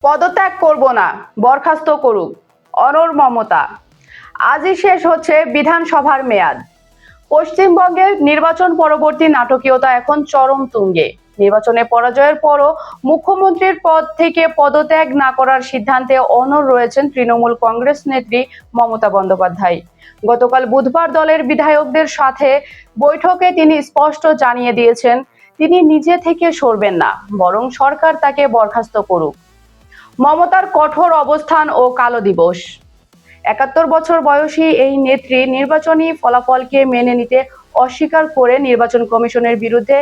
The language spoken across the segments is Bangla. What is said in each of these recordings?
পদত্যাগ করব না, বরখাস্ত করুক অনড় মমতা। আজই শেষ হচ্ছে বিধানসভার মেয়াদ। পশ্চিমবঙ্গের নির্বাচন পরবর্তী নাটকীয়তা এখন চরম তুঙ্গে। নির্বাচনে পরাজয়ের পরও মুখ্যমন্ত্রীর পদ থেকে পদত্যাগ না করার সিদ্ধান্তে অনড় রয়েছেন তৃণমূল কংগ্রেস নেত্রী মমতা বন্দ্যোপাধ্যায়। গতকাল বুধবার দলের বিধায়কদের সাথে বৈঠকে তিনি স্পষ্ট জানিয়ে দিয়েছেন, তিনি নিজে থেকে সরবেন না, বরং সরকার তাকে বরখাস্ত করুক। মমতার কঠোর অবস্থান ও কালো দিবস। ৭১ বছর বয়সী এই নেত্রী নির্বাচনী ফলাফলকে মেনে নিতে অস্বীকার করে নির্বাচন কমিশনের বিরুদ্ধে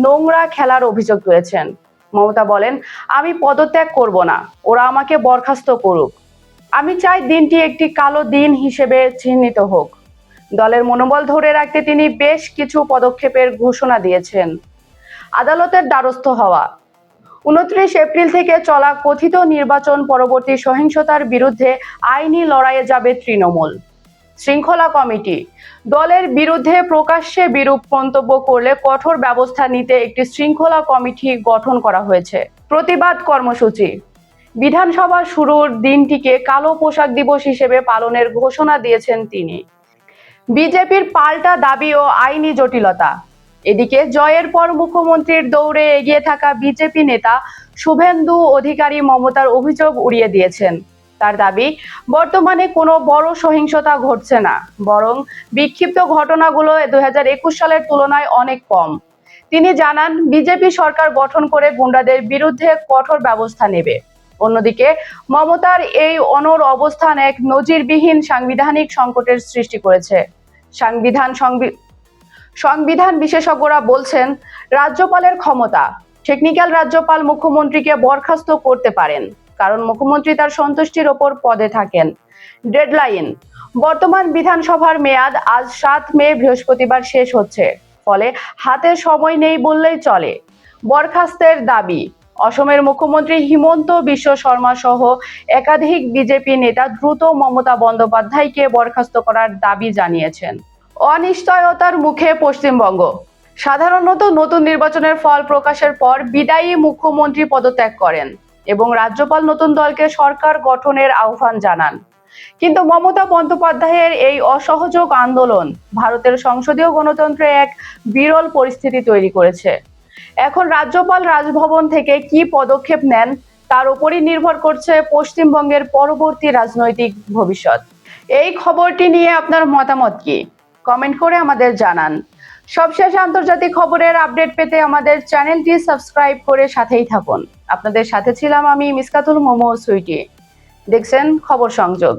নোংরা খেলার অভিযোগ তুলেছেন। মমতা বলেন, আমি পদত্যাগ করব না, ওরা আমাকে বরখাস্ত করুক। আমি চাই দিনটি একটি কালো দিন হিসেবে চিহ্নিত হোক। দলের মনোবল ধরে রাখতে তিনি বেশ কিছু পদক্ষেপের ঘোষণা দিয়েছেন। আদালতের দ্বারস্থ হওয়া। ২৯ এপ্রিল থেকে চলা কথিত নির্বাচন পরবর্তী সহিংসতার বিরুদ্ধে আইনি লড়াইয়ে যাবে তৃণমূল। শৃঙ্খলা কমিটি। দলের বিরুদ্ধে প্রকাশ্যে বিরূপ মন্তব্য করলে কঠোর ব্যবস্থা নিতে একটি শৃঙ্খলা কমিটি গঠন করা হয়েছে। প্রতিবাদ কর্মসূচি। বিধানসভা শুরুর দিনটিকে কালো পোশাক দিবস হিসেবে পালনের ঘোষণা দিয়েছেন তিনি। বিজেপির পাল্টা দাবি ও আইনি জটিলতা। এদিকে জয়ের পর মুখ্যমন্ত্রীর দৌড়ে এগিয়ে থাকা বিজেপি নেতা শুভেন্দু অধিকারী মমতার অভিযোগ উড়িয়ে দিয়েছেন। তার দাবি, বর্তমানে কোনো বড় সহিংসতা ঘটছে না, বরং বিক্ষিপ্ত ঘটনাগুলো ২০২১ সালের তুলনায় অনেক কম। তিনি জানান, বিজেপি সরকার গঠন করে গুন্ডাদের বিরুদ্ধে কঠোর ব্যবস্থা নেবে। অন্যদিকে মমতার এই অনড় অবস্থান এক নজিরবিহীন সাংবিধানিক সংকটের সৃষ্টি করেছে। সংবিধান বিশেষজ্ঞরা বলছেন, রাজ্যপালের ক্ষমতা। টেকনিক্যাল রাজ্যপাল মুখ্যমন্ত্রীকে বরখাস্ত করতে পারেন, কারণ মুখ্যমন্ত্রী তার সন্তুষ্টির ওপর পদে থাকেন। ডেডলাইন। বর্তমান বিধানসভার মেয়াদ আজ ৭ মে বৃহস্পতিবার শেষ হচ্ছে, ফলে হাতে সময় নেই বললেই চলে। বরখাস্তের দাবি। অসমের মুখ্যমন্ত্রী হিমন্ত বিশ্ব শর্মা সহ একাধিক বিজেপি নেতা দ্রুত মমতা বন্দ্যোপাধ্যায়কে বরখাস্ত করার দাবি জানিয়েছেন। অনিশ্চয়তার মুখে পশ্চিমবঙ্গ। সাধারণত নতুন নির্বাচনের ফল প্রকাশের পর বিদায়ী মুখ্যমন্ত্রী পদত্যাগ করেন এবং রাজ্যপাল নতুন দলকে সরকার গঠনের আহ্বান জানান। কিন্তু মমতা বন্দ্যোপাধ্যায়ের এই অসহযোগ আন্দোলন ভারতের সংসদীয় গণতন্ত্রে এক বিরল পরিস্থিতি তৈরি করেছে। এখন রাজ্যপাল রাজভবন থেকে কি পদক্ষেপ নেন তার উপরই নির্ভর করছে পশ্চিমবঙ্গের পরবর্তী রাজনৈতিক ভবিষ্যৎ। এই খবরটি নিয়ে আপনার মতামত কি? কমেন্ট করে আমাদের জানান। সবশেষ আন্তর্জাতিক খবরের আপডেট পেতে আমাদের চ্যানেলটি সাবস্ক্রাইব করে সাথেই থাকুন। আপনাদের সাথে ছিলাম আমি মিসকাতুল মোমো সুইটি। দেখছেন খবর সংযোগ।